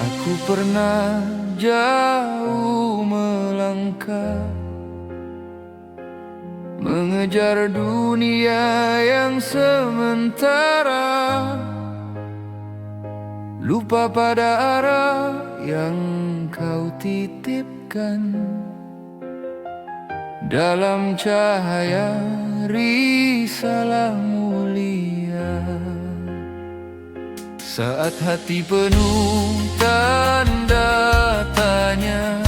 Aku pernah jauh melangkah, mengejar dunia yang sementara, lupa pada arah yang kau titipkan. Dalam cahaya risalah mulia, saat hati penuh tanda tanya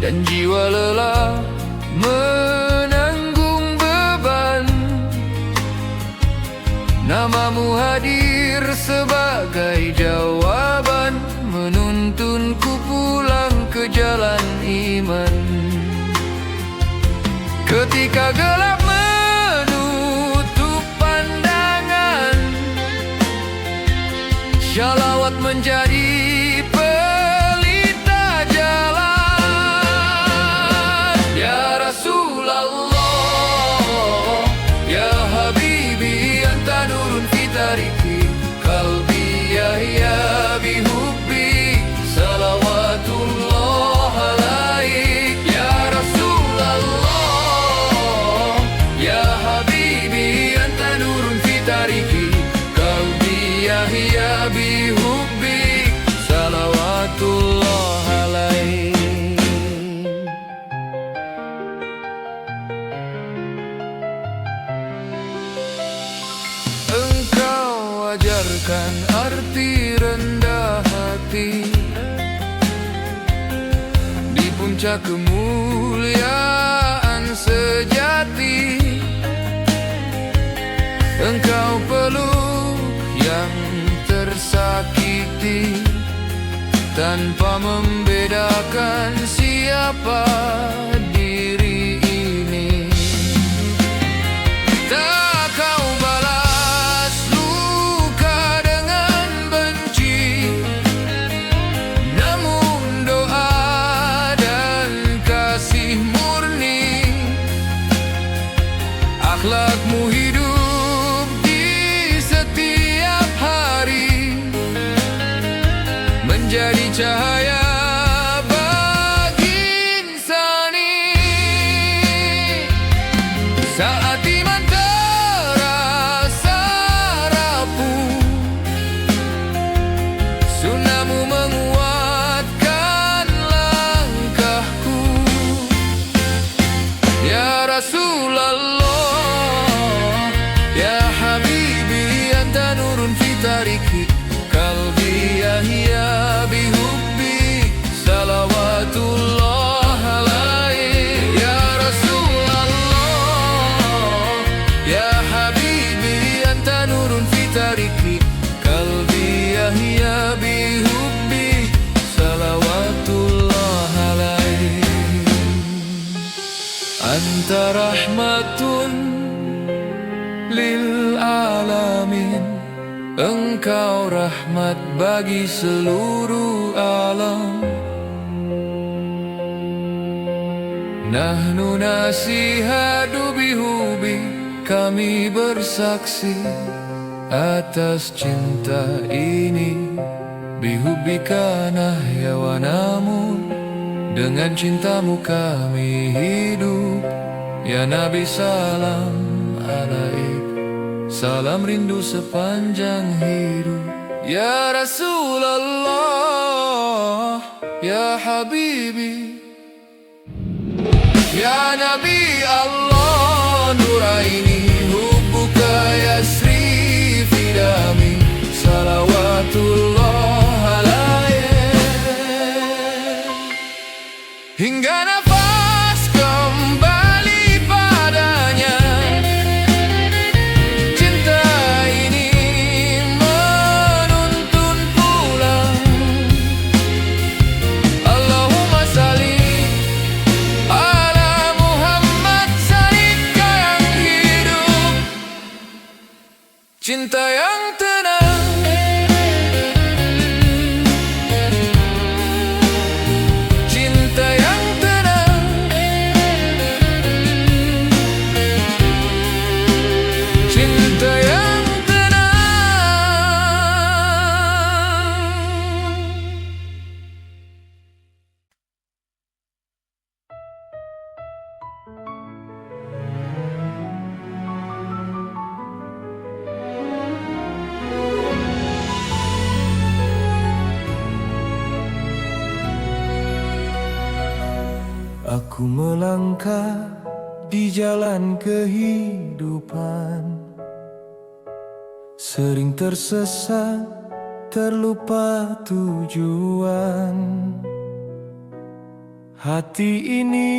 dan jiwa lelah menanggung beban, namamu hadir sebagai jawaban, menuntunku pulang ke jalan iman. Ketika gelap menutup pandangan, shalawat menjadi pelita jalan. Ya Rasulullah, ya Habibi, anta nurun fi tariki qalbi yahya bihubbi salawatullah alaik. Ya Rasulullah, ya Habibi, anta nurun fi tariki qalbi yahya bihubbi salawatullah alaik. Engkau ajarkan arti rendah hati di puncak kemuliaan sejati. Engkau peluk yang tersakiti tanpa membedakan siapa diri ini. Tak kau balas luka dengan benci, namun doa dan kasih murni. Akhlakmu hidup di setiap hari, menjadi cahaya bagi insani. Saat iman terasa rapuh, sunnahmu menguatkan langkahku. Ya Rasulullah, ya Habibi, anta nurun fi tariki qalbi yahya bihubbi salawatullah alaik. Ya Rasulullah, ya Habibi, anta nurun fi tariki qalbi yahya bihubbi salawatullah alaik. Anta rahmatun lil alamin, engkau rahmat bagi seluruh alam. Nahnu nasihadu bihubi, kami bersaksi atas cinta ini. Bihubika nahya wa namut, dengan cintamu kami hidup. Ya Nabi salam alaik, salam rindu sepanjang hidup. Ya Rasulullah, ya Habibi, ya Nabi Allah nuraini, hubbuka yasri fi dami salawatullah alaik. Hingga nafas kembali padanya, cinta ini menuntun pulang. Allahumma salli ala Muhammad, salika yang hidup, cinta yang tenang. Cinta yang tenang. Ku melangkah di jalan kehidupan, sering tersesat, terlupa tujuan. Hati ini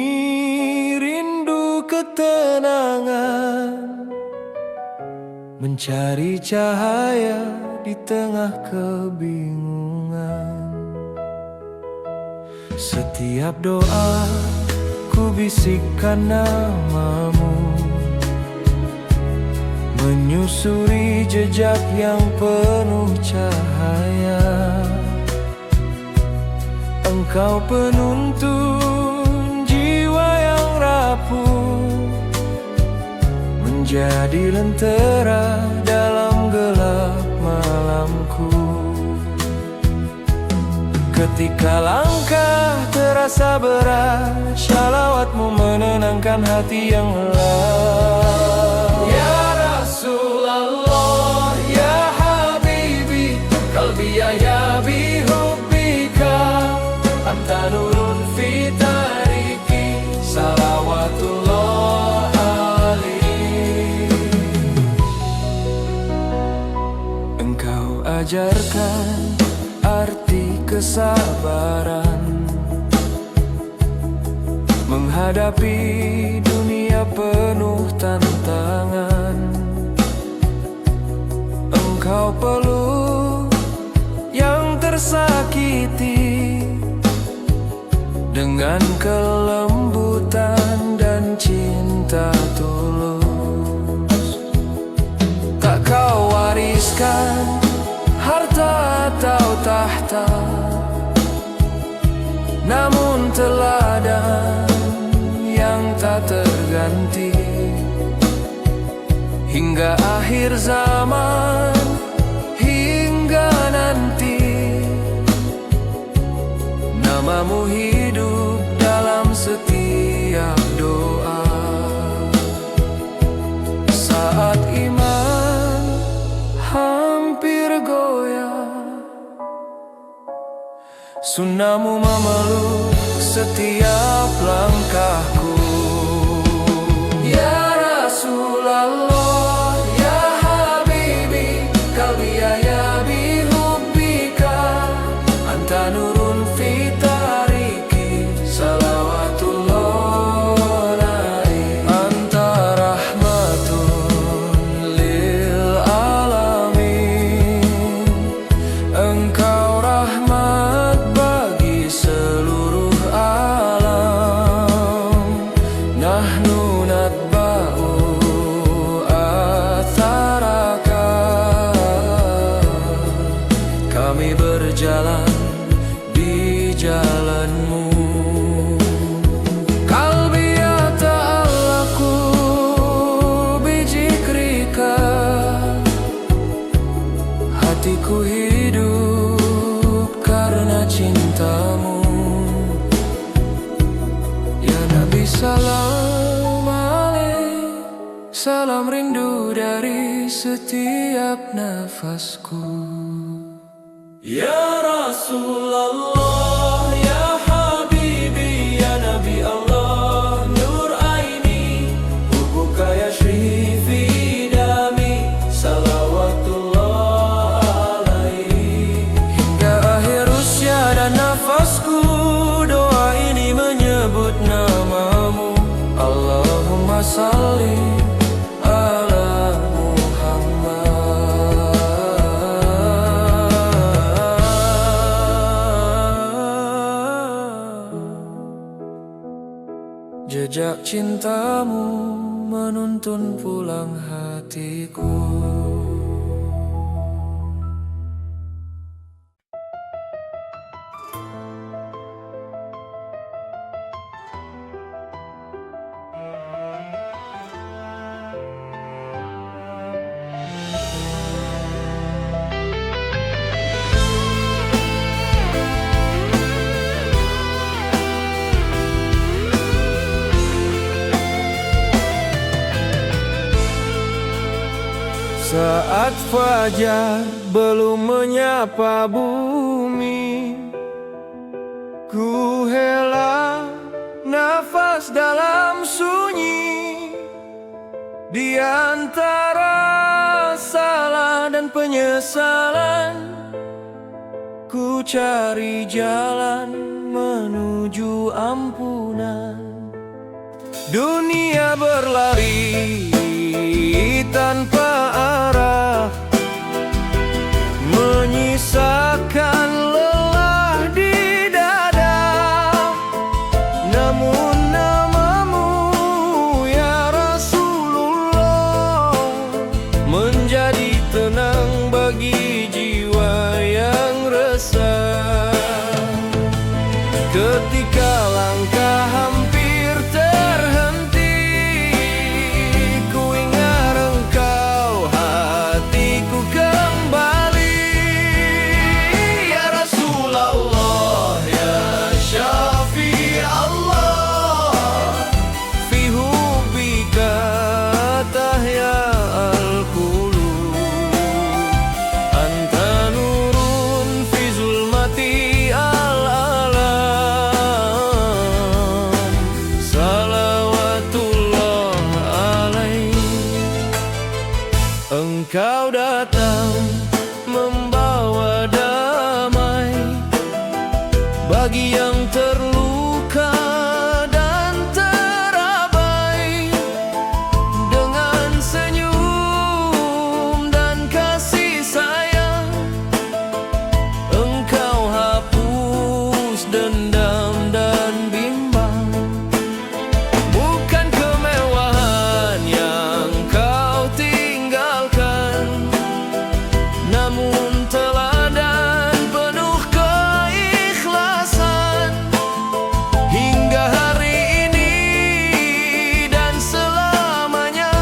rindu ketenangan, mencari cahaya di tengah kebingungan. Setiap doa ku bisikkan namamu, menyusuri jejak yang penuh cahaya. Engkau penuntun jiwa yang rapuh, menjadi lentera dalam gelap malamku. Ketika langkah terasa berat, shalawatmu menenangkan hati yang lelah. Ya Rasulullah, ya Habibi, qalbiya ya bihubbika, anta nurun fi tariki, salawatullah alaihi. Engkau ajarkan arti kesabaran, menghadapi dunia penuh tantangan. Engkau peluk yang tersakiti dengan kelembutan dan cinta tulus. Tak kau wariskan harta atau tahta, namun teladan yang tak terganti. Hingga akhir zaman, hingga nanti, namamu hidup dalam setiap doa. Saat iman hampir goyah, sunnahmu memeluk setiap langkahku. Ya Rasulullah, ya Habibi, qalbiya ya bihubbika, anta nurun fi tariki, salawatullah alaihi. Anta rahmatun lil alamin, engkau rahmat bagi seluruh alam. Nahnu natba'u atharaka, kami berjalan di jalanmu. Qalbiya ta'allaku bijikrika, hatiku hidup karena cintamu. Ya Nabi salam alaih, salam rindu dari setiap nafasku. Ya Rasulullah, ya Habibi, ya Nabi Allah, nur aini, hubbuka yashri fi dami, salawatullah alaihi. Hingga akhir usia dan nafasku, doa ini menyebut namamu. Allahumma salli ala Muhammad. Jejak cintamu menuntun pulang hatiku. Saat fajar belum menyapa bumi, ku hela nafas dalam sunyi, di antara salah dan penyesalan, ku cari jalan menuju ampunan. Dunia berlari tanpa arah, menyisakan lelah di dada. Namun namamu ya Rasulullah menjadi tenang bagi jiwa yang resah. Ketika langkah hampir terhenti, ku ingat engkau, hatiku kembali. Ya Rasulullah, ya Syafi' Allah, fi hubbika tahya al-qulub, anta nurun fi zulmati Engkau datang membawa damai bagi yang terluka dan terabai. Dengan senyum dan kasih sayang, Engkau hapus dendam dan bimbang. Bukan kemewahan yang kau tinggalkan, namun teladan penuh keikhlasan. Hingga hari ini dan selamanya,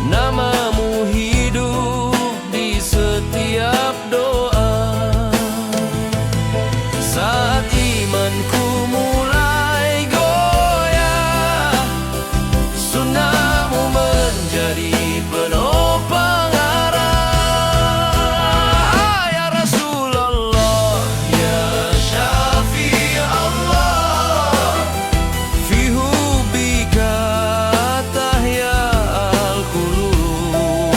namamu hidup di setiap doa. Saat imanku mulai goyah, sunnahmu menjadi penopang arah. Ya Rasulullah, ya Syafi' Allah, fi hubbika tahya al-qulub,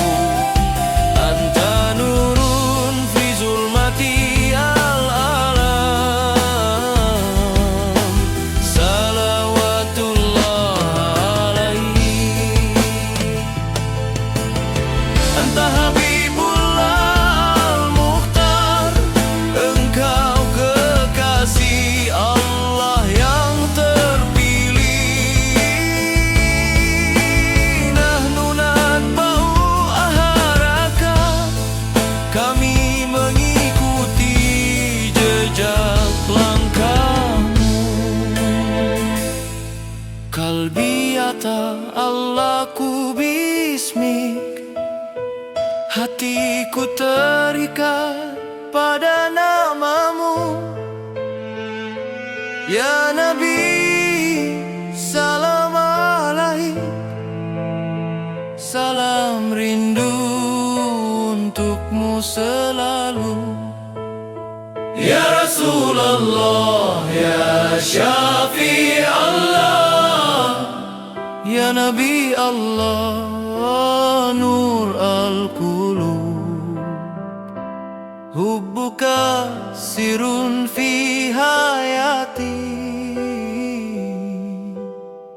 anta nurun fi zulmati al-alam, salawatullah alaihi. Anta Habibullah al-Mukhtar, engkau kekasih Allah yang terpilih. Nahnu natba'u aharaka, kami mengikuti jejak langkahmu. Kalbi Allahku bismik, hatiku terikat pada namamu. Ya Nabi, salam alaik, salam rindu untukmu selalu. Ya Rasulullah, ya Syafi' Allah, ya Nabi Allah, nur al-qulub, hubbuka sirun fi hayati,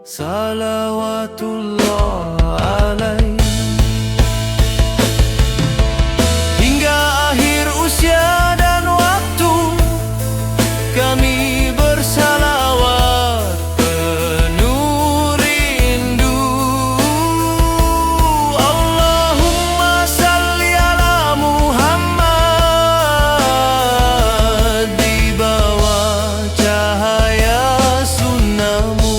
salawatullah alaihi. Hingga akhir usia dan waktu, kami bersalawat penuh rindu. Allahumma salli ala Muhammad, di bawah cahaya sunnahmu.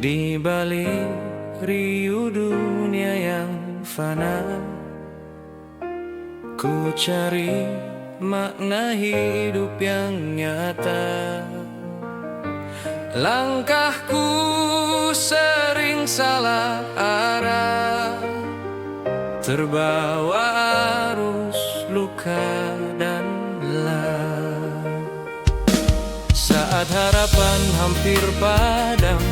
Di balik riuh dunia yang fana, ku cari makna hidup yang nyata. Langkahku sering salah arah, terbawa arus luka dan lelah. Saat harapan hampir padam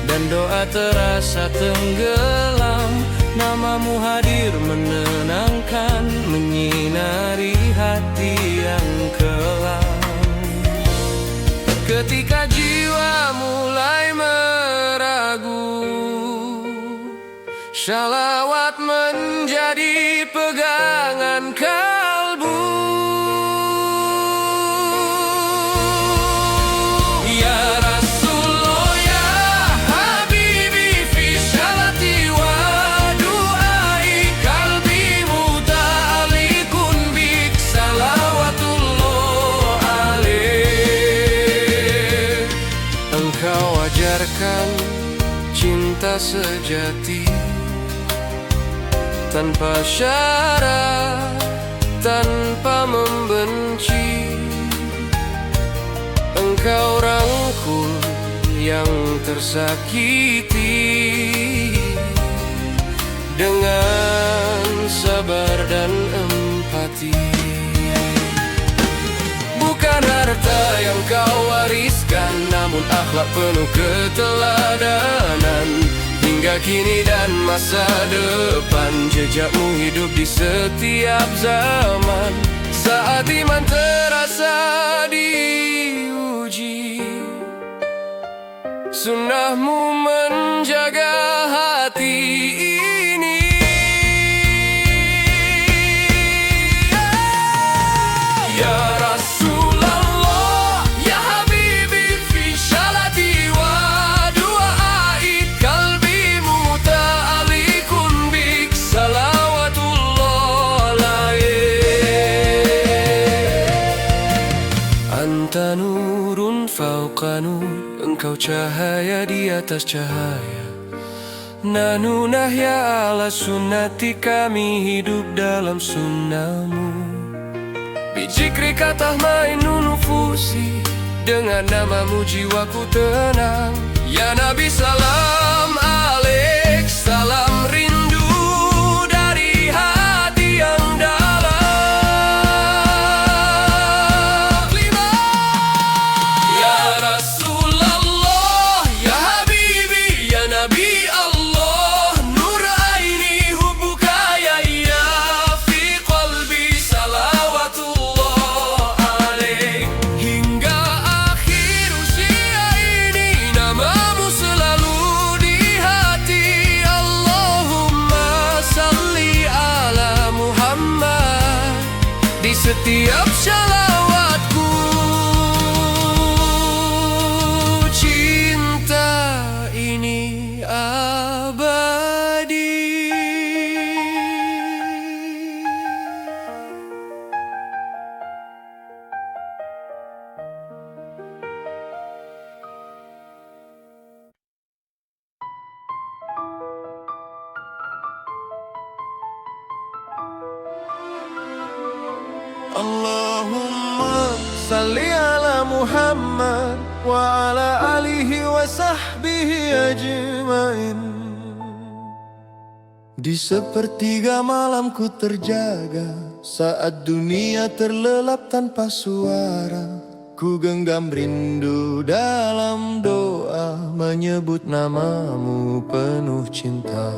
dan doa terasa tenggelam, namamu hadir menenangkan, menyinari hati yang kelam. Ketika jiwa mulai meragu, shalawat menjadi pegangan kalbu. Ya Rasulullah, ya Habibi, fi sholati wa du'ai, kalbi muta'alliqun bik, salawatullah alaih. Engkau ajarkan cinta sejati, tanpa syarat, tanpa membenci. Engkau rangkul yang tersakiti dengan sabar dan empati. Bukan harta yang kau wariskan, namun akhlak penuh keteladanan. Hingga kini dan masa depan, jejakmu hidup di setiap zaman. Saat iman terasa diuji, sunnahmu menjaga hati ini. Ya Rasulullah, ya Habibi, fi sholati wa du'ai, kalbi muta'alliqun bik, salawatullah alaih. Anta nurun fauqa nur, engkau cahaya di atas cahaya. Nahnu nahya ala sunnati, kami hidup dalam sunnahmu. Bijikrika tahmainu nufusi, dengan namamu jiwaku tenang. Ya Nabi salam alaik, salam rindu dari hati yang dalam. Ya Rasulullah, ya Habibi, ya Nabi Allah, nur aini hubbuka ya fi qalbi, salawatullah alaik. Hingga akhir usia ini, namamu selalu di hati. Allahumma salli ala Muhammad, di setiap shalawatku. Cinta ini abadi. Allahumma salli ala Muhammad wa ala alihi wa sahbihi ajmain. Di sepertiga malamku terjaga, saat dunia terlelap tanpa suara, ku genggam rindu dalam doa, menyebut namamu penuh cinta.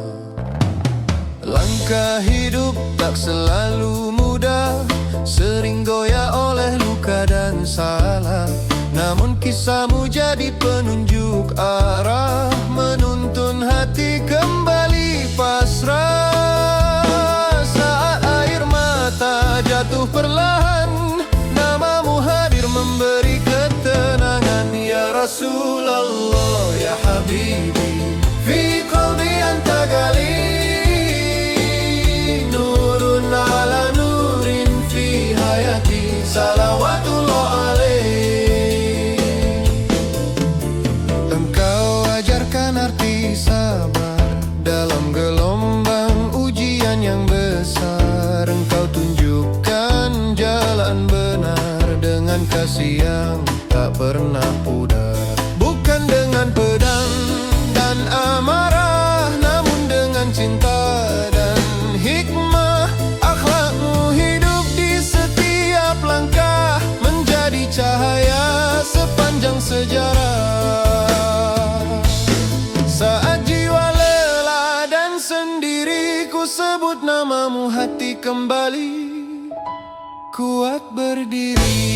Langkah hidup tak selalu mudah, sering goyah oleh luka dan salah. Namun kisahmu jadi penunjuk arah, menuntun hati kembali pasrah. Saat air mata jatuh perlahan, namamu hadir memberi ketenangan. Ya Rasulullah, ya Habibi, fi qalbi anta gali, nurun ala nurin fi hayati, salawatullah alaih. Engkau ajarkan arti sabar kasih yang tak pernah pudar. Bukan dengan pedang dan amarah, namun dengan cinta dan hikmah. Akhlakmu hidup di setiap langkah, menjadi cahaya sepanjang sejarah. Saat jiwa lelah dan sendiri, ku sebut namamu, hati kembali kuat berdiri.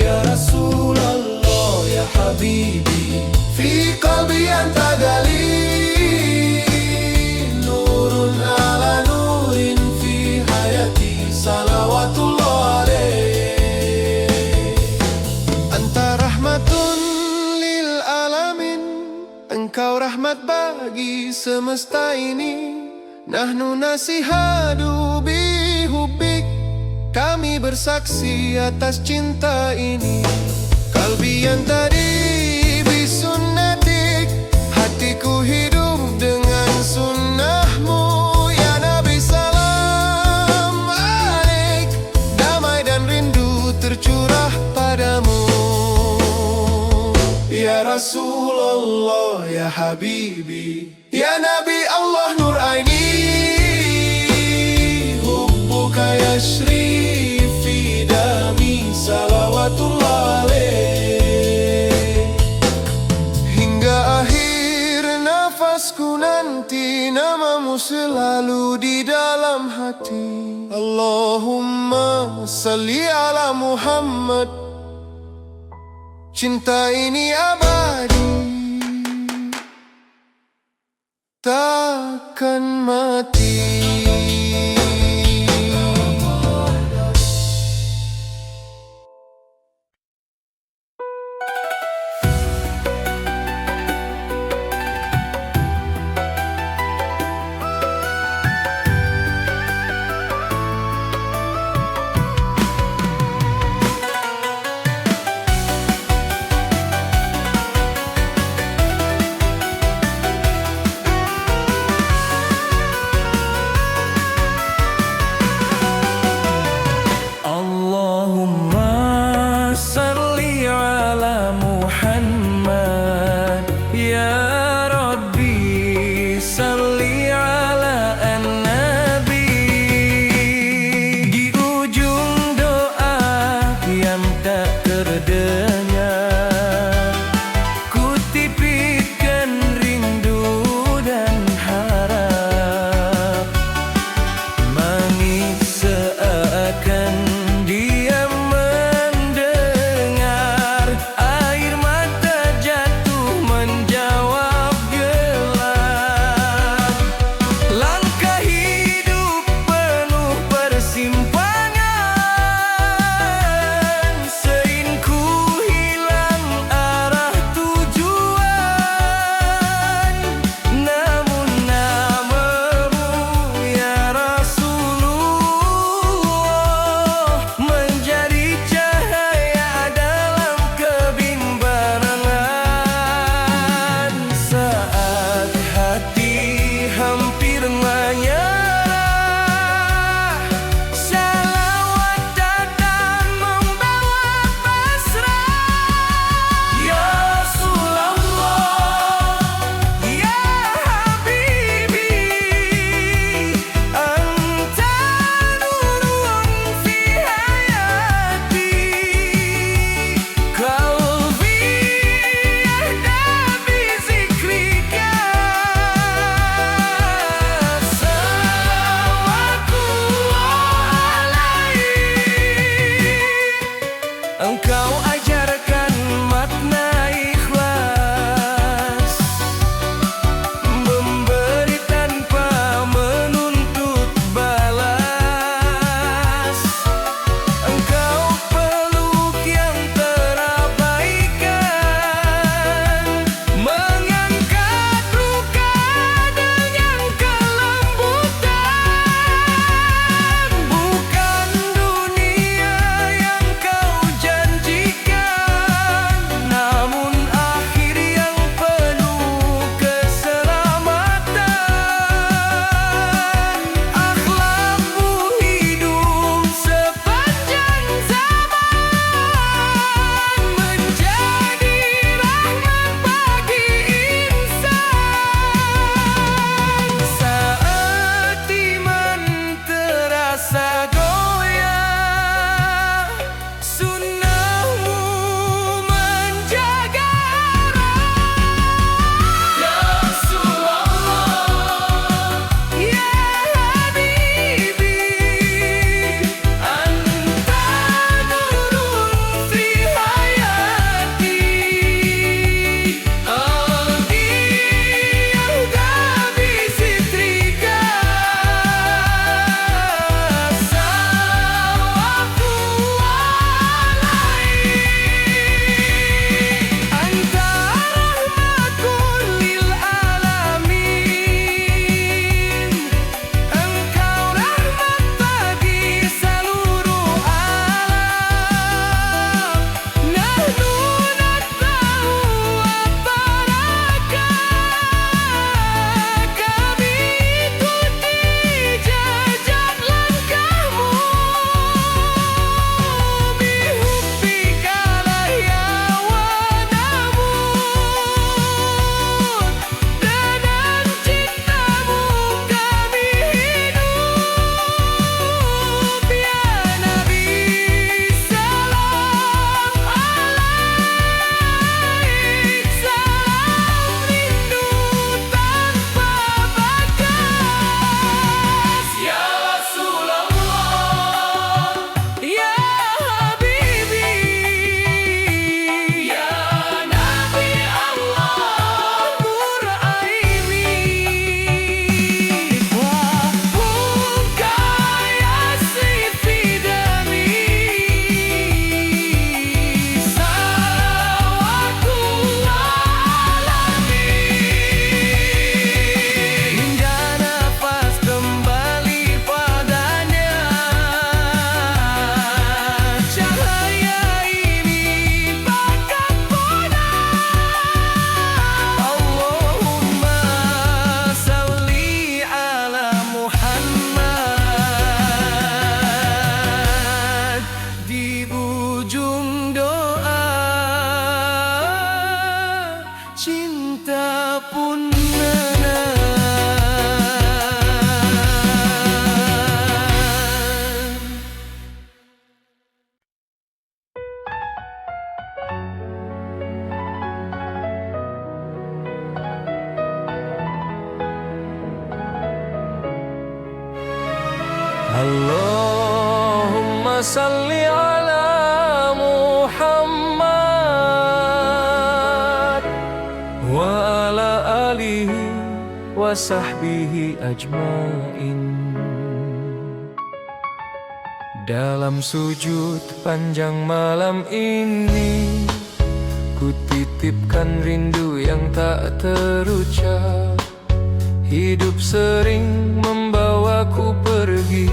Ya Rasulullah, ya Habibi, fi qalbi anta gali, nurun ala nurin fi hayati, salawatullah alaih. Anta rahmatun lil alamin, engkau rahmat bagi semesta ini. Nahnu nasihadu bihubbik, kami bersaksi atas cinta ini. Kalbi yang tadi bisunnatik, hatiku hidup dengan sunnahmu. Ya Nabi salam alaik, damai dan rindu tercurah padamu. Ya Rasulullah, ya Habibi, ya Nabi Allah Nur Aini, hubbuka yashri fi dami, salawatullah alaih. Hingga akhir nafasku nanti, namamu selalu di dalam hati. Allahumma salli ala Muhammad, cinta ini abadi, takkan mati. salli ala Muhammad wa ala alihi wa sahbihi ajmain. Dalam sujud panjang malam ini, ku titipkan rindu yang tak terucap. Hidup sering membawaku pergi,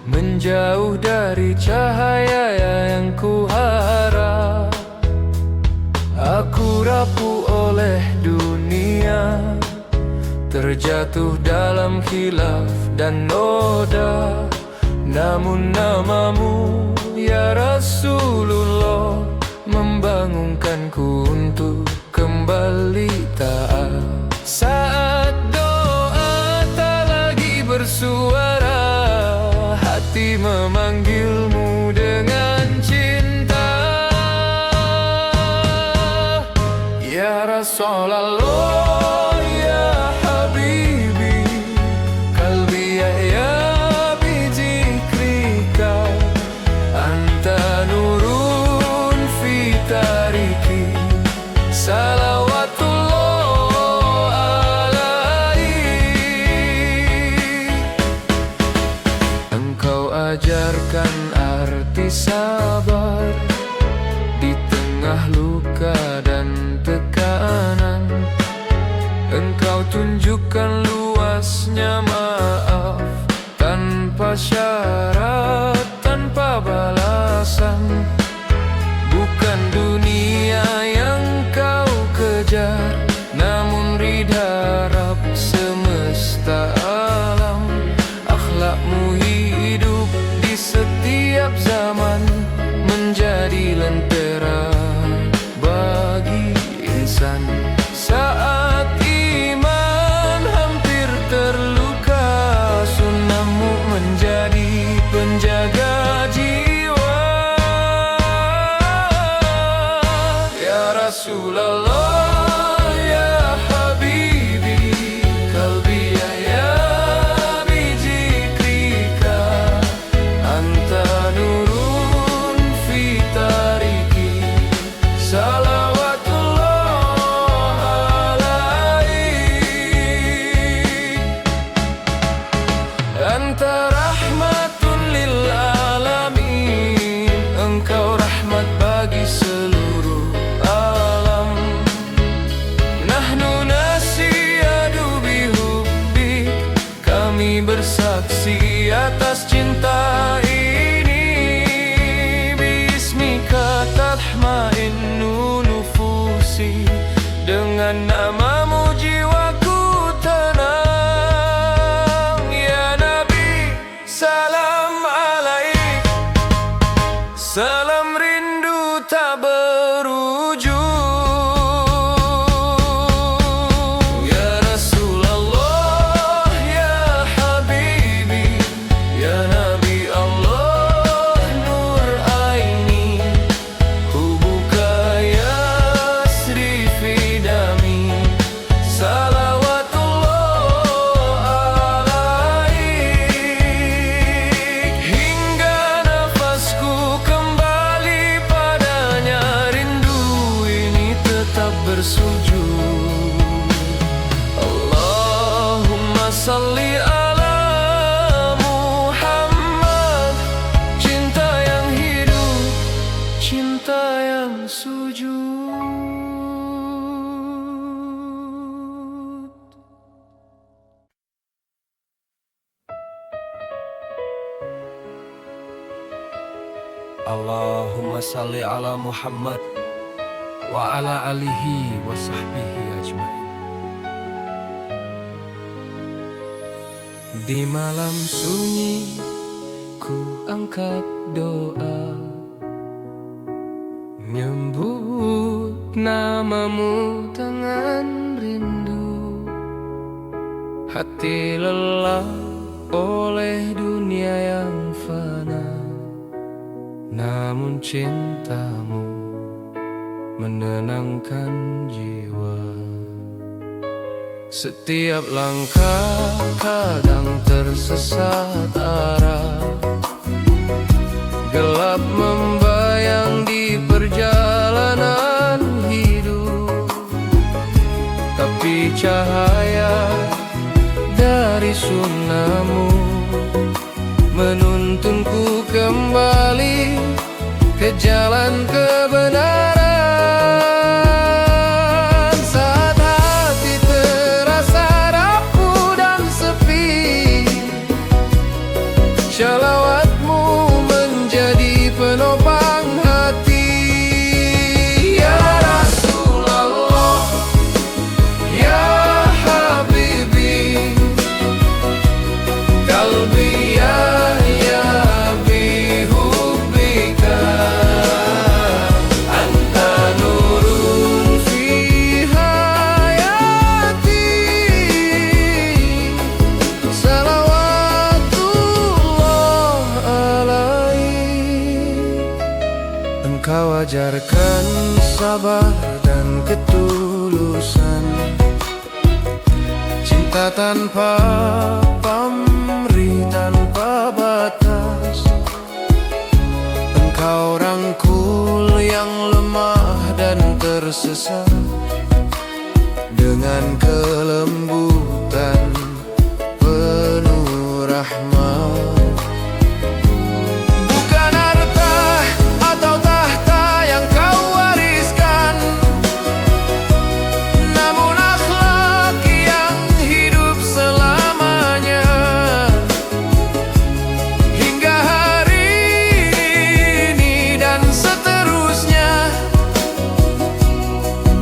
menjauh dari cahaya yang ku harap. Aku rapuh oleh dunia, terjatuh dalam khilaf dan noda. Namun namamu ya Rasulullah membangunkanku untuk kembali taat. Saat doa tak lagi bersuara, hati memanggilmu dengan cinta. Ya Rasulullah, ya Habibi, qalbi ya bizikrika, anta nurun fi tariki, salawatullah alaik. Engkau ajarkan arti sabar di tengah luka dan tekanan. Engkau tunjukkan luasnya maaf tanpa syarat, tanpa balasan. Bukan dunia yang kau kejar, namun ridha Rabb semesta alam. Akhlakmu hidup di setiap zaman, menjadi lentera bagi insan. Saat iman hampir terluka, sunnahmu menjadi penjaga jiwa. Ya Rasulullah, ya Habibi, qalbi ya bizikrika, anta nurun fi tariki, salawatullah alaik. Anta rahmatun lil alamin, engkau rahmat bagi seluruh alam. Nahnu nasiyadu bihubbik, kami bersaksi atas cinta ini. Bismika tatma'innu nufusi, dengan namamu jiwaku tenang. Ya Nabi, salam alaik, salam rindu tak berujung. Ya Rasulullah, ya Habibi, ya Nabi Allah, nur aini, hubuka yasri fi dami, salawatullah alaik. Hingga nafasku kembali padanya, rindu ini tetap bersujud. Allahumma salli ala Muhammad, cinta yang hidup, cinta yang sujud. Allahumma salli ala Muhammad wa ala alihi wa sahbihi ajmain. Di malam sunyi ku angkat doa, menyebut namamu dengan rindu. Hati lelah oleh dunia yang fana, namun cintamu menenangkan jiwa. Setiap langkah kadang tersesat arah, Gelap membayang di perjalanan hidup, tapi cahaya dari sunnamu menuntunku kembali ke jalan kebenaran. Saat hati terasa rapuh dan sepi, shalawatmu menjadi penopang hati. Ya Rasulullah, ya Habibi, kalbi ya bihubbika, anta nurun fi hayati, salawatullah alaih. Engkau ajarkan sabar dan ketulusan, cinta tanpa pamrih, tanpa batas. Engkau rangkul yang lemah dan tersesat dengan kelembutan penuh rahmat. Bukan harta atau tahta yang kau wariskan, namun akhlak yang hidup selamanya. Hingga hari ini dan seterusnya,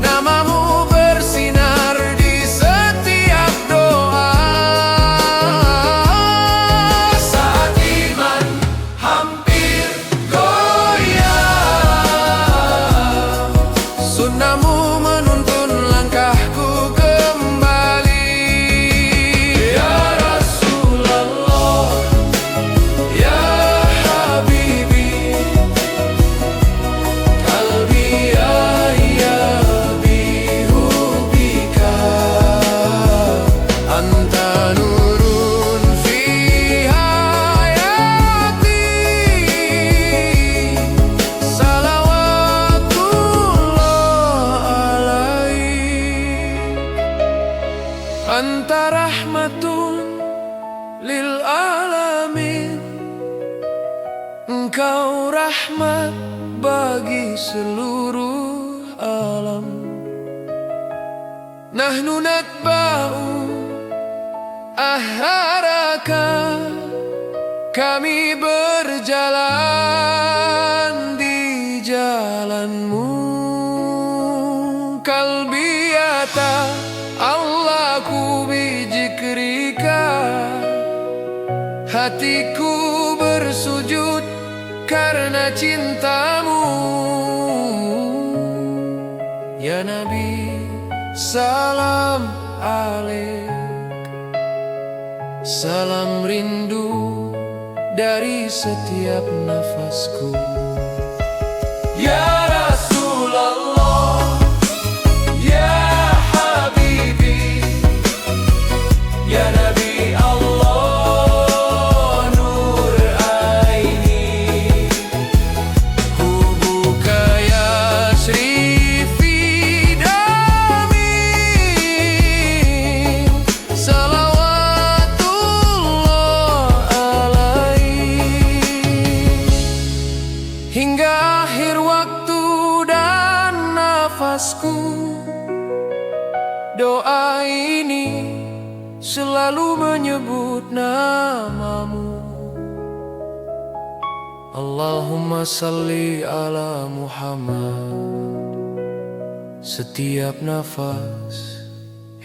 namamu bersinar di setiap doa. Saat iman hampir goyah, sunnamu menuntun langkahku kembali. Ya Rasulullah, ya Habibi, kalbi ya bihubbika, anta nurun fi hayati, salawatullah alaih. Anta rahmatun lil alamin, engkau rahmat bagi seluruh alam. Nahnu natba'u aharaka, kami berjalan di jalanmu. Kalbiyata Allahku bijikrika, hatiku bersujud karena cintamu. Ya Nabi, salam alaik, salam rindu dari setiap nafasku. Ya Rasulullah, ya Habibi, ya Nabi Allah, nur aini, hubuka yasri fi dami, salawatullah alaih. Hingga akhir waktu dan nafasku, doa ini selalu menyebut namamu. Allahumma salli ala Muhammad, setiap nafas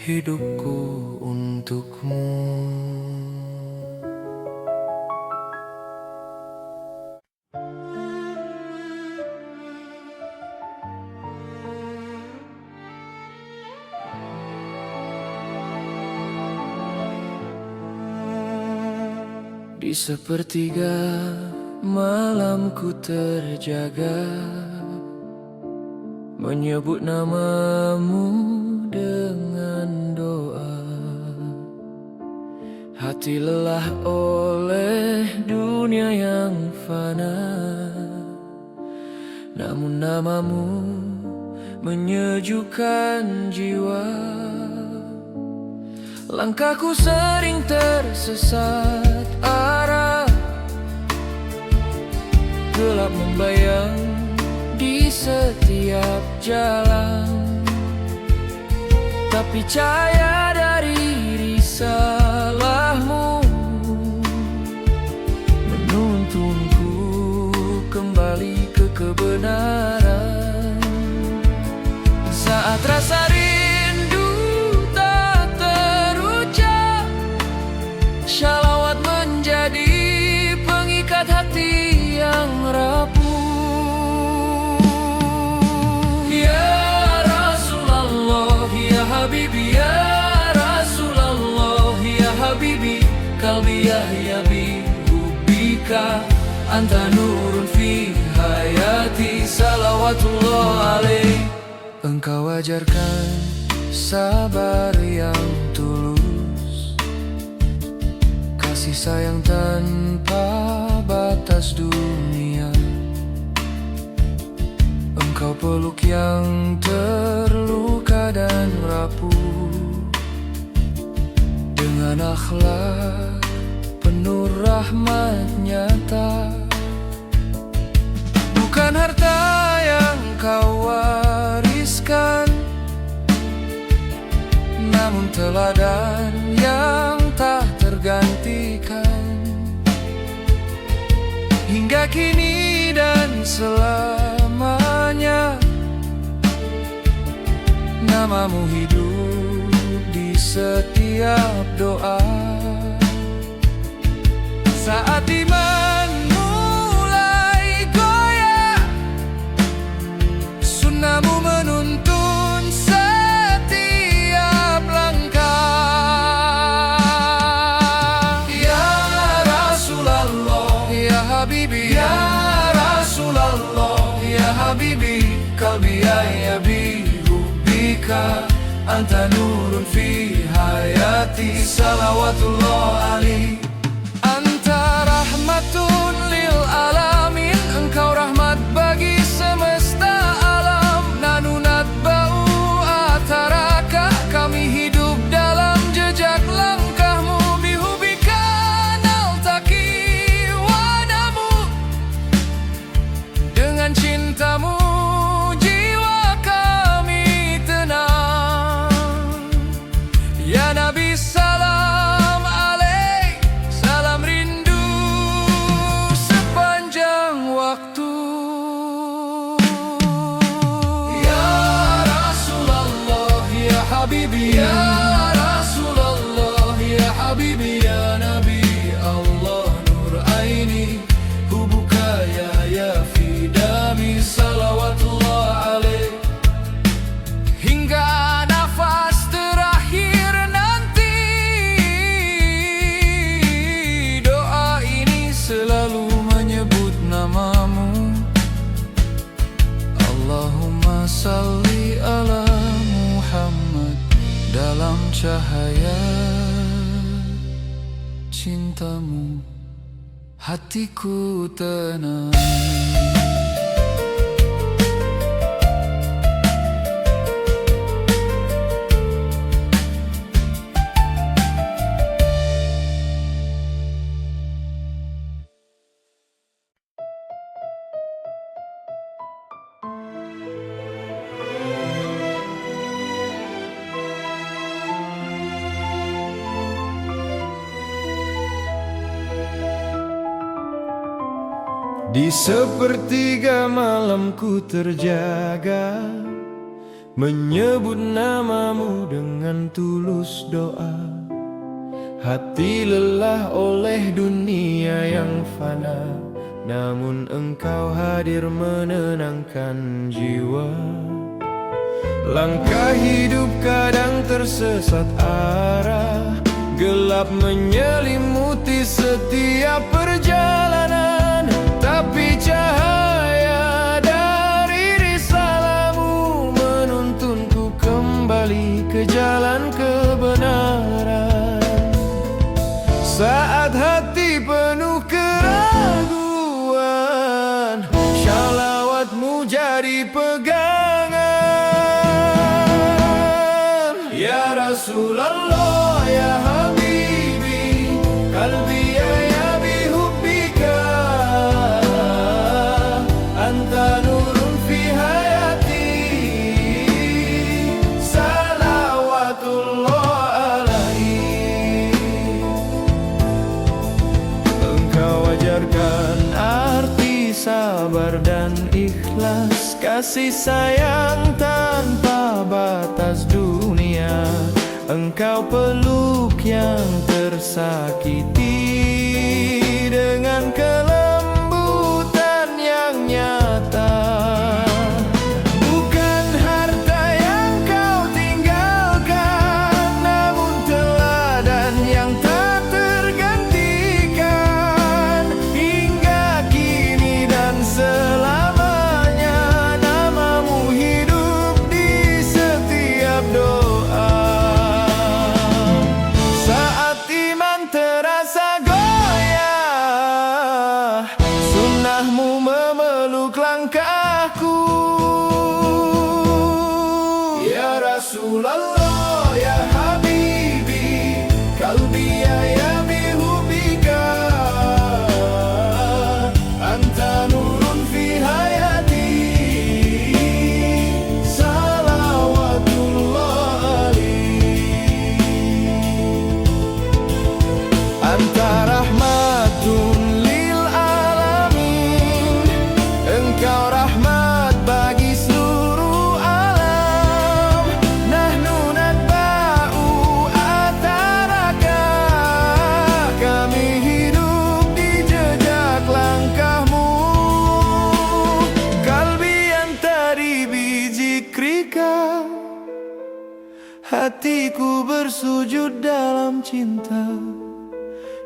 hidupku untukmu. Di sepertiga malamku terjaga, menyebut namamu dengan doa. Hati lelah oleh dunia yang fana, namun namamu menyejukkan jiwa. Langkahku sering tersesat arah, gelap membayang di setiap jalan, tapi cahaya dari risalahmu menuntunku kembali ke kebenaran. Saat rasa rindu tak terucap, shalawat menjadi pengikat hati yang rapuh. Ya Rasulullah, ya Habibi, ya Rasulullah, ya Habibi, qalbi yahyabi hubbika, anta nurun fi hayati, salawatullah alaih. Engkau ajarkan sabar yang tulus, kasih sayang tanpa batas dunia. Engkau peluk yang terluka dan rapuh, dengan akhlak penuh rahmat nyata. Bukan harta yang kau wariskan, namun teladan yang tak tergantikan. Hingga kini dan selamanya, namamu hidup di setiap doa. Saat iman mulai goyah, sunnahmu menuntun setiap langkah. Ya Rasulullah, ya Habibi, ya Rasulullah, ya Habibi, qalbi yahyabi hubbika, anta nurun fi hayati, salawatullah alaih. Anta rahmatun lil alamin, engkau rahmat bagi semesta alam. Nanunat bau ataraka, kami hidup dalam jejak langkahmu. Bihubika naltaki wanamu, dengan cintamu jiwa kami tenang. Ya Nabi salam alaih, salam rindu sepanjang waktu. Ya Rasulullah, ya Habibi, ya Rasulullah, ya Habibi, ya Nabi Allah, nur aini hubuka ya fi dami, salawatullah alaih. Hingga nafas terakhir nanti, doa ini selalu menyebut namamu. Allahumma salli ala Muhammad, dalam cahaya cintamu hatiku tenang. Di sepertiga malamku terjaga, menyebut namamu dengan tulus doa. Hati lelah oleh dunia yang fana, namun engkau hadir menenangkan jiwa. Langkah hidup kadang tersesat arah, gelap menyelimuti setiap perjalanan, tapi cahaya dari risalahmu menuntunku kembali ke jalan kebenaran. Saat hati penuh keraguan, shalawatmu jadi jadi pegangan. Ya Rasulullah ya Habibi, qalbi ya bihubbika, anta nurun fi hayati, salawatullah alaihi. Engkau ajarkan arti sabar dan ikhlas, kasih sayang tanpa batas dunia. Engkau peluk yang tersakiti dengan kelembutan yang nyata. Bukan harta yang kau tinggalkan, namun teladan yang tak tergantikan. Hingga kini dan selamanya, namamu hidup di setiap doa. Saat iman terasa goyah, sunnahmu memeluk langkahku. Ya Rasulullah ya Habibi, qalbi ya bihubbika, anta nurun fi hayati, salawatullah alaihi. Anta rahmatun lil alamin, engkau rahmat bagi seluruh alam. Nahnu natba'u atharaka, kami hidup di jejak langkahmu. Kalbi anta bizikrika, hatiku bersujud dalam cinta.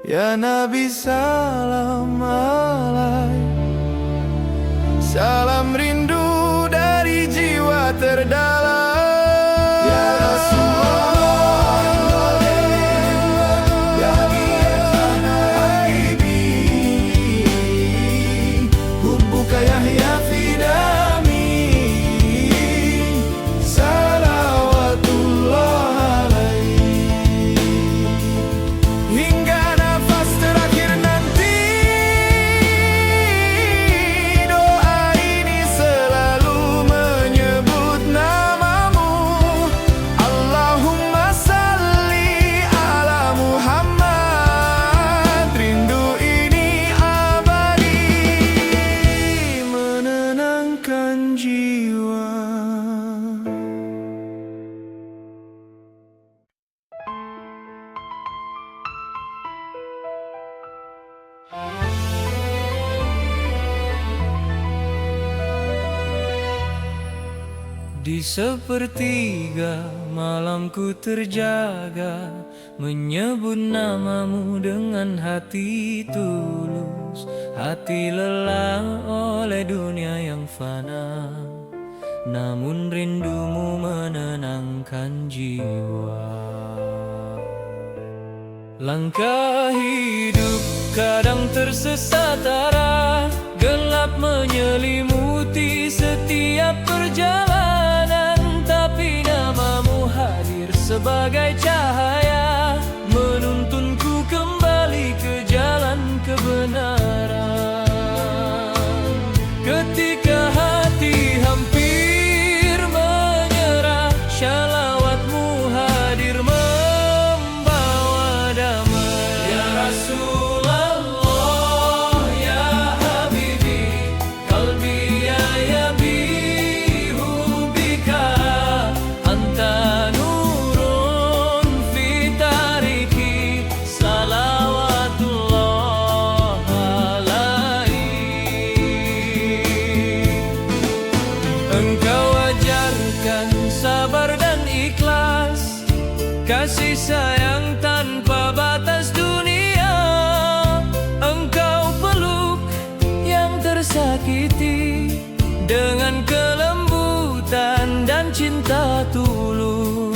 Ya Nabi salam alaik, salam rindu dari jiwa terdalam. Ya Rasulullah ya Habibi, hubbuka yahya fi dami, salawatullah alaihi. Hingga nafas terakhir nanti, doa ini selalu menyebut namamu. Allahumma salli ala Muhammad, rindu ini abadi menenangkan jiwa. Di sepertiga malamku terjaga, menyebut namamu dengan hati tulus. Hati lelah oleh dunia yang fana, namun rindumu menenangkan jiwa. Langkah hidup kadang tersesat arah, gelap menyelimuti setiap perjalanan. Tapi namamu hadir sebagai cahaya, menuntunku kembali ke jalan kebenaran. Ketika hati hampir menyerah, shalawatmu hadir membawa damai. Ya Rasulullah ya Habibi, qalbi ya bihubbika, anta nurun fi tariki, salawatullah alaihi. Engkau ajarkan sabar dan ikhlas, kasih sayang tanpa batas dunia. Engkau peluk yang tersakiti dengan kelembutan dan cinta tulus.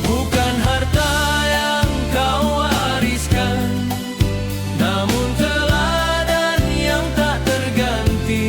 Bukan harta yang kau wariskan, namun teladan yang tak terganti.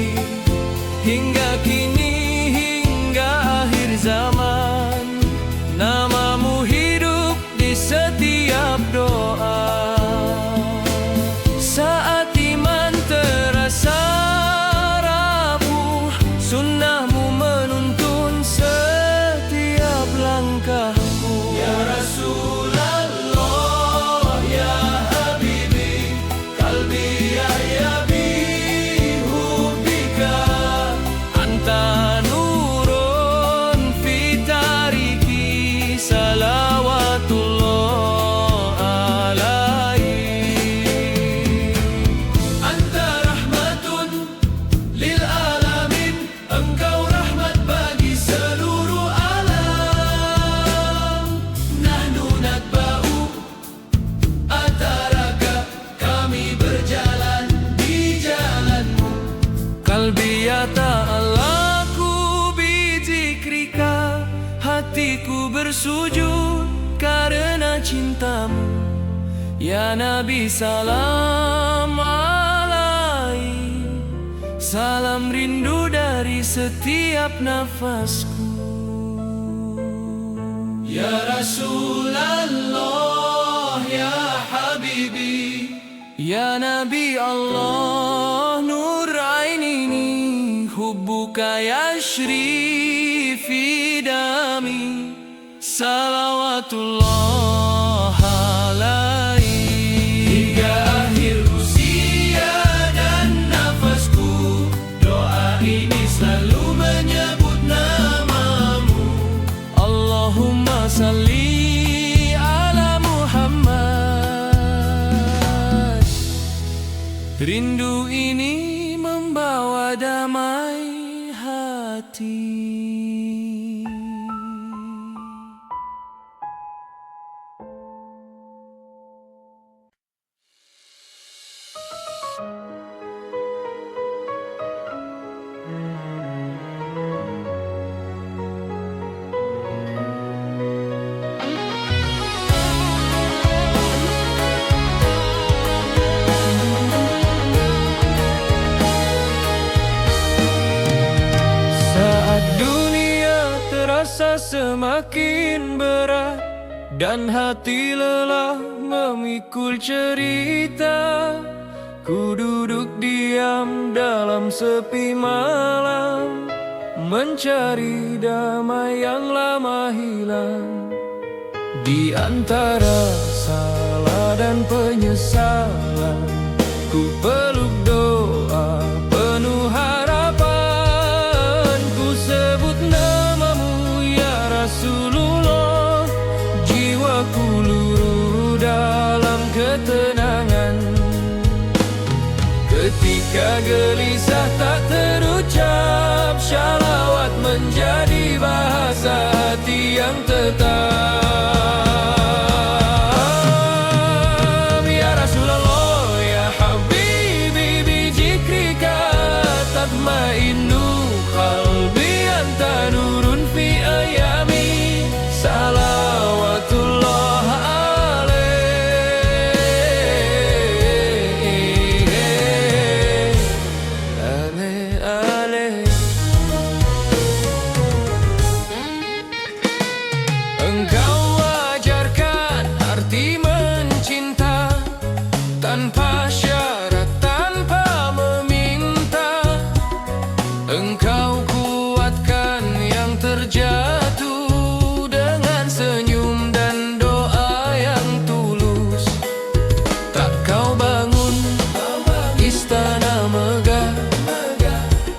bersujud karena cintamu, ya Nabi salam alaih. Salam rindu dari setiap nafasku. Ya Rasulullah, ya Habibi, ya Nabi Allah, nur ainini, hubbuka yashri fi dami, salawatullah alaihi. Hingga akhir usia dan nafasku, doa ini selalu menyebut namamu. Allahumma salli ala Muhammad. Rindu ini membawa damai hati. Terasa semakin berat dan hati lelah memikul cerita. Ku duduk diam dalam sepi malam, mencari damai yang lama hilang. Di antara salah dan penyesalan, ku peluk doa penuh harapan. Ku sebut namamu ya Rasulullah, jiwaku luruh dalam ketenangan. Ketika gelisah tak terucap, syalawat menjadi bahasa hati yang tetap. Ya Rasulullah, ya Habibi, bijikrika tatmainnu qalbi, anta nurun fi ayami, salawatullah alaih. Engkau ajarkan arti mencinta tanpa syarat, tanpa meminta. Engkau kuatkan yang terjatuh dengan senyum dan doa yang tulus. Tak kau bangun istana megah,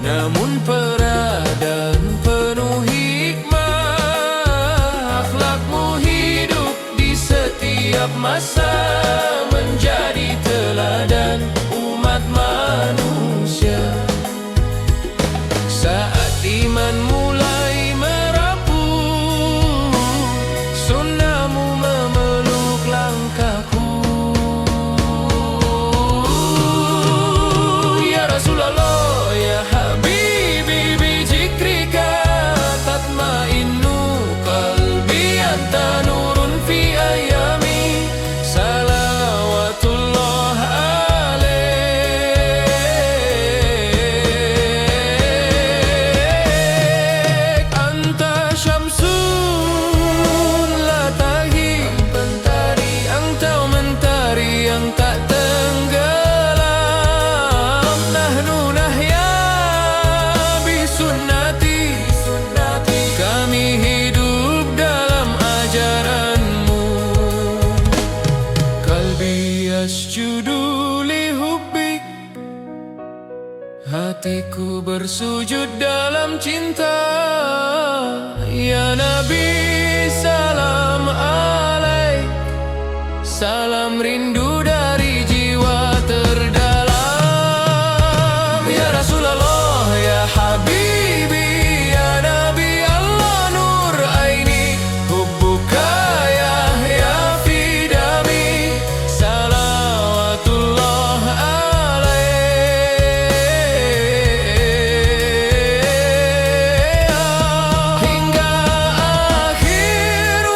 namun peradaban penuh hikmah. Akhlakmu hidup di setiap masa, menjadi teladan umat manusia. Saat iman mulai merapuh, sunnahmu memeluk langkahku. Ya Rasulullah, ya Habibi, bijikrika tatmainnu qalbi, anta nurun fi ayami, salawatullah alaik. Anta syamsun la taghib, engkau mentari yang tak tenggelam. Nahnu nahya bi sunnati, kami hidup dalam ajaranmu. Qalbi yasjudu li hubbik, hatiku bersujud dalam cinta. Ya Nabi salam alaik, salam rindu dari jiwa terdalam. Ya Rasulullah, ya Habibi, ya Nabi Allah, nur aini, hubbuka ya fi dami, salawatullah alaih. Hingga akhir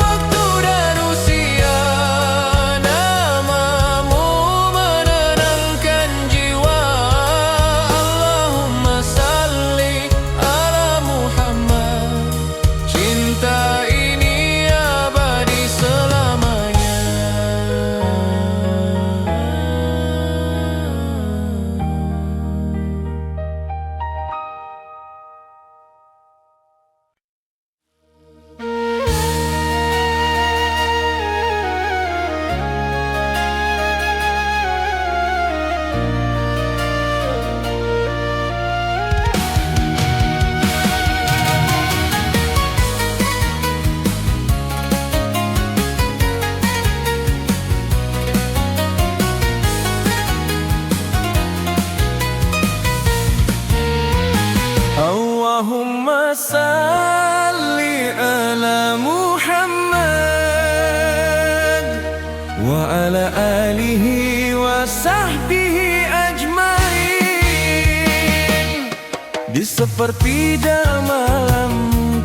Di sepertiga malam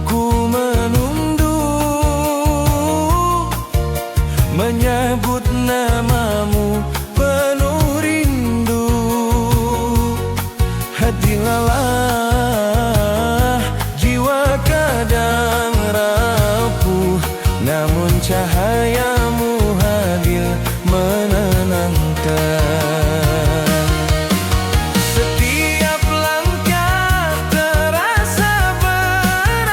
ku menunduk, menyebut namamu penuh rindu. Hati lelah, jiwa kadang rapuh, namun cahayamu hadir menenangkan. Setiap langkah terasa berat,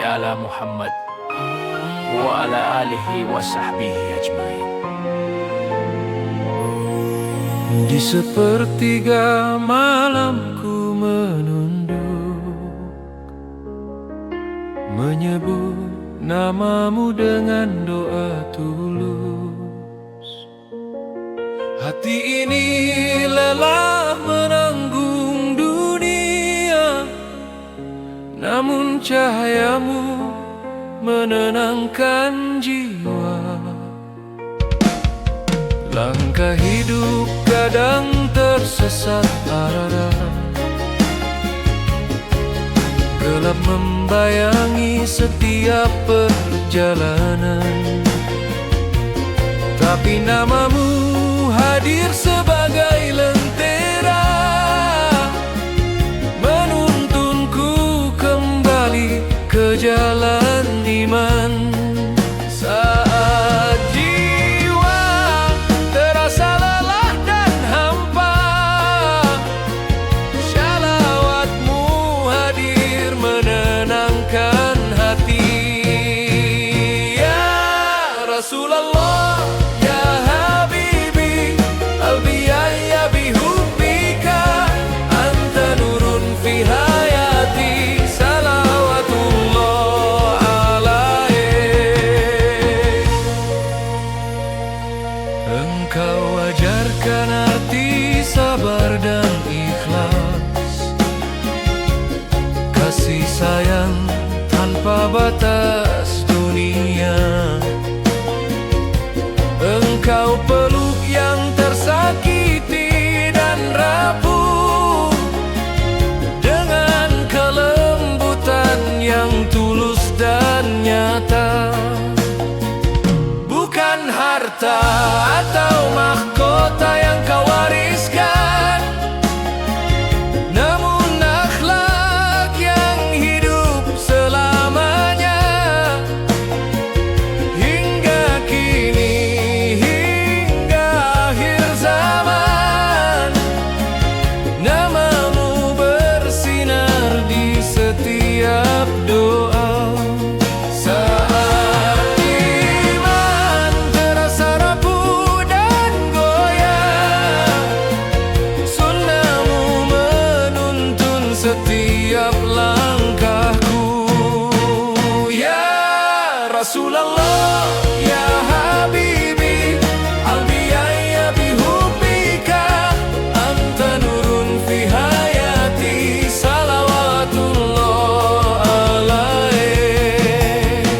ala Muhammad wa ala alihi wa sahbihi ajmain. Di sepertiga malamku menunduk, menyebut namamu dengan doa tulus. Hati ini lelah menanggung dunia, namun cahayamu menenangkan jiwa. Langkah hidup kadang tersesat arah, gelap membayangi setiap perjalanan. Tapi namamu hadir sebagai lentera, menuntunku kembali ke jalan iman. Saat jiwa terasa lelah dan hampa, shalawatmu hadir menenangkan hati. Ya Rasulullah, ya Habibi, albiyaya bihubbika, anta nurun fi hayati, salawatullah alaik. Engkau ajarkan arti sabar dan ikhlas, kasih sayang tanpa batas dunia. Engkau peluk yang tersakiti dan rapuh, dengan kelembutan yang tulus dan nyata. Bukan harta atau mahkota yang kau wariskan, namun akhlak yang hidup selamanya. Hingga kini, hingga akhir zaman, namamu bersinar di setiap doa. Saat iman terasa rapuh dan goyah, sunnahmu menuntun setiap langkahku. Ya Rasulullah, ya Habibi, albiyaya bihubbika, anta nurun fi hayati, salawatullah alaik.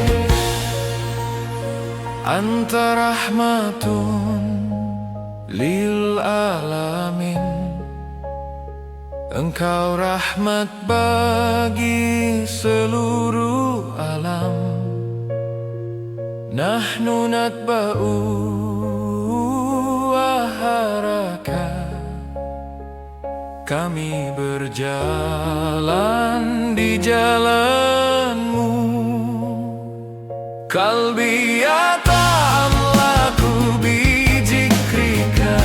Anta rahmatun lil alamin, engkau rahmat bagi seluruh alam. Nahnu natba'u waharaka, kami berjalan di jalanmu. Kalbi yata'allaku bidzikrika,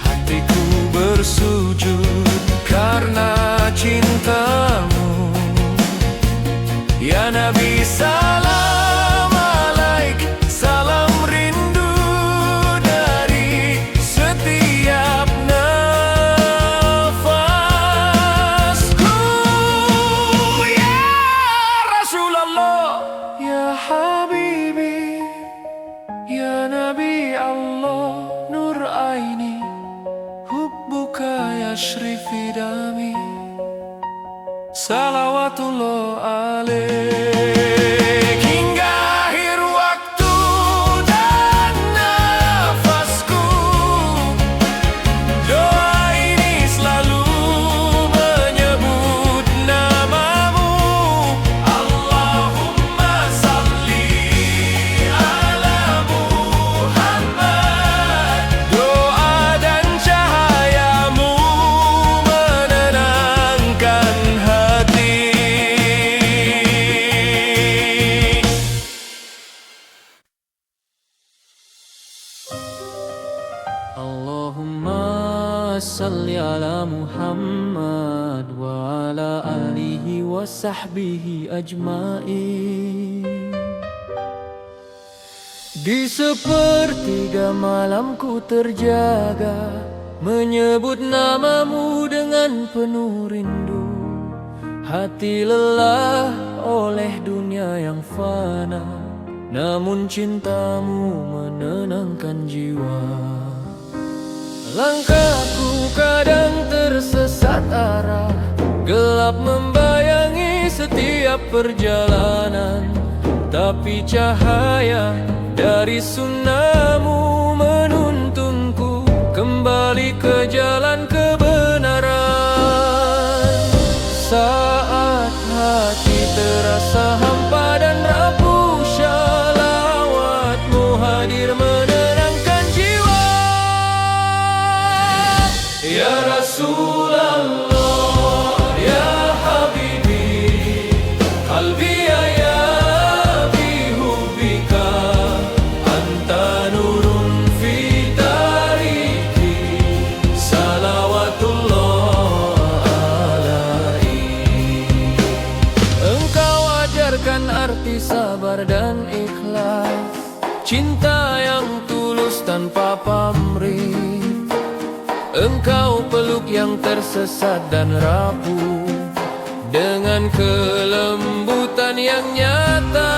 hatiku bersujud karena cintamu. Ya Nabi salam alaik, salam rindu dari setiap nafasku. Ya Rasulullah, ya Habibi, ya Nabi Allah, nur aini, hubbuka yashrifi dami, salawatullah alaik. Hingga akhir waktu dan nafasku, doa ini selalu menyebut namamu. Allahumma salli ala Muhammad, doa dan cahayamu menenangkan hati. Allahumma salli ala Muhammad wa ala alihi wa وصحبه أجمعين. Di sepertiga malamku terjaga, menyebut namamu dengan penuh rindu. Hati lelah oleh dunia yang fana, namun cintamu menenangkan jiwa. Langkahku kadang tersesat arah, gelap membayangi setiap perjalanan. Tapi cahaya dari sunnahmu menuntunku kembali ke jalan kebenaran. Saat hati terasa hampa dan rapuh, shalawatmu hadir menenangkan jiwa. Ya Rasulullah, ya Habibi, qalbi ya bihubbika, anta nurun fi tariki, salawatullah alaihi. Engkau ajarkan arti sabar dan ikhlas, cinta yang tulus tanpa pamrih. Engkau peluk yang tersesat dan rapuh dengan kelembutan yang nyata.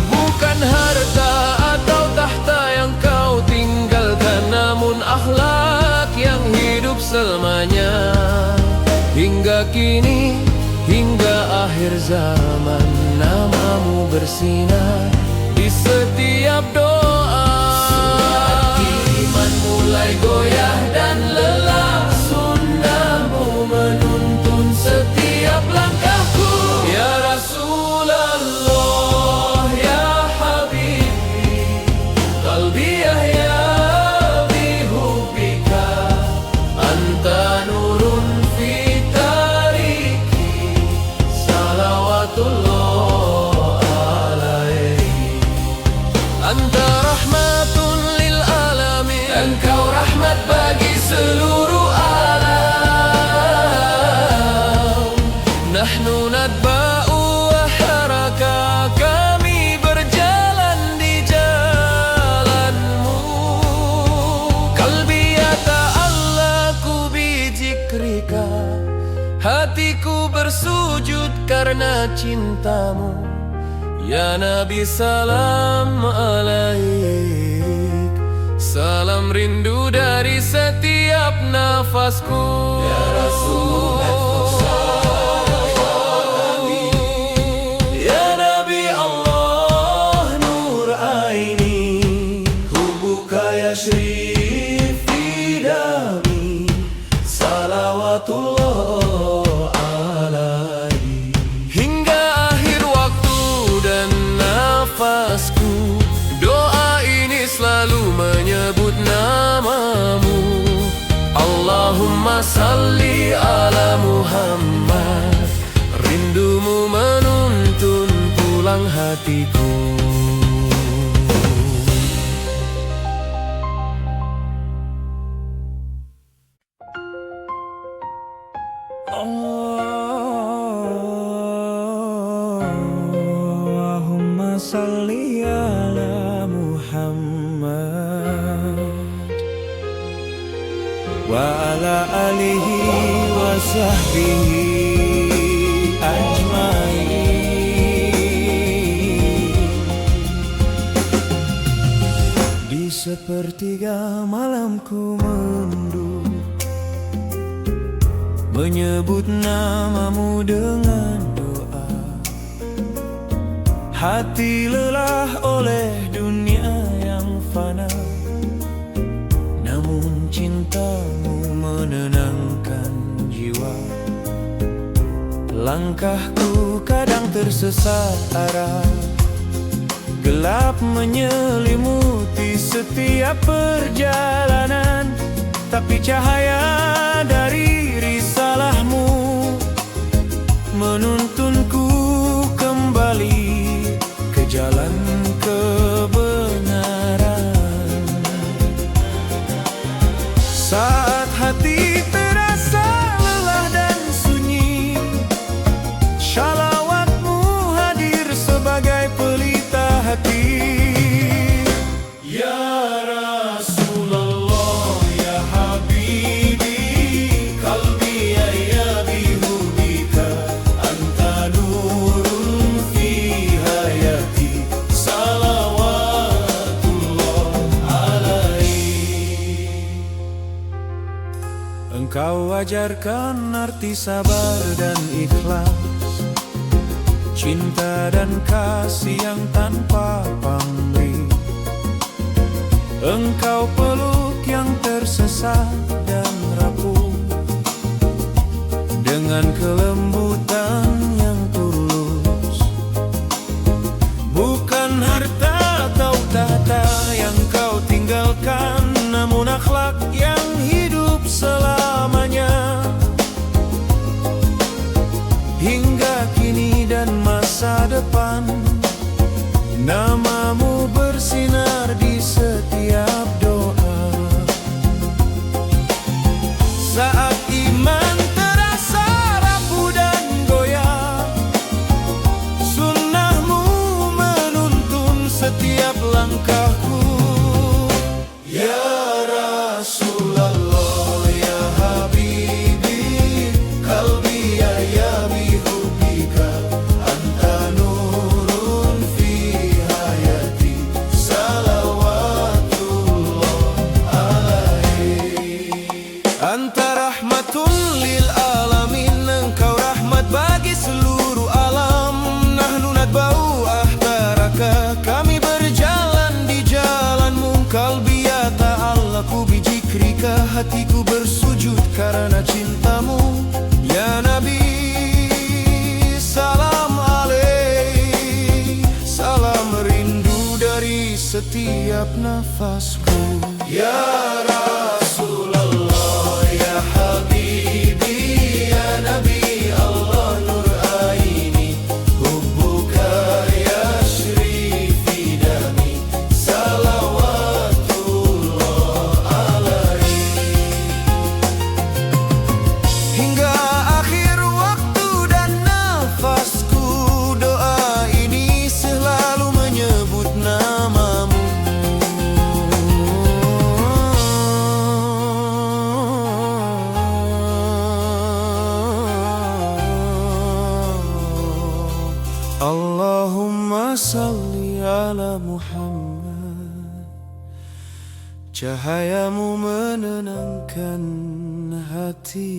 Bukan harta atau tahta yang kau tinggalkan, namun akhlak yang hidup selamanya. Hingga kini, hingga akhir zaman, namamu bersinar di setiap doa. Iman mulai goyah dan lelah, sunnahmu menuntun setiap langkahku. Ya Rasulullah, ya Habibi, qalbi ya bihubbika, anta nurun fi tariki, salawatullah alaihi. Anta rahmatun lil alamin, engkau rahmat bagi seluruh alam. Nahnu nadba'u wa haraka, kami berjalan di jalanmu. Qalbi yata'allaku bi zikrika, hatiku bersujud karena cintamu. Ya Nabi salam alaik, salam rindu dari setiap nafasku. Ya Rasulullah, ya Nabi Allah, nur aini, hubuka yashrif fi dami, salawatullah alaihi. Hingga akhir waktu dan nafasku, doa ini selalu menyebut namamu. Allahumma salli ala Muhammad, rindumu menuntun pulang hatiku. Allahumma salli ala Muhammad wa ala alihi wa sahbihi ajmain. Di sepertiga malamku menunduk, menyebut namamu dengan doa. Hati lelah oleh dunia yang fana, namun cintamu menenangkan jiwa. Langkahku kadang tersesat arah, gelap menyelimuti setiap perjalanan. Tapi cahaya dari risalahmu menuntunku kembali ke jalan kebenaran. Saat hati terasa lelah dan sunyi, ajarkan arti sabar dan ikhlas, cinta dan kasih yang tanpa pamrih. Engkau peluk yang tersesat dan rapuh dengan kelembutan yang tulus. Bukan harta atau tahta yang kau tinggalkan, namun akhlak yang hidup selamanya. Hingga kini dan masa depan, namamu bersinar di setiap doa. Saat iman terasa rapuh dan goyah, sunnahmu menuntun setiap langkahku. Ya Rasulullah, ya Habibi, qalbi ya bihubbika, anta nurun fi hayati, salawatullah alaihi. Anta rahmatun lil alamin, engkau rahmat bagi seluruh alam. Nahnu nadba'u ahbaraka, kami berjalan di jalanmu. Qalbi ta'allaku bijikrika, hatiku bersujud karena cintamu. Ya Nabi, salam alaih, salam rindu dari setiap nafasku. Ya Rasulullah, ya Habibi, ya Nabi Allah nur aini, hubbuka yashri fi dami, salawatullah alaihi. Hingga akhir waktu dan nafasku, doa ini selalu menyebut namamu. Allahumma salli ala Muhammad, cahayamu menenangkan hati.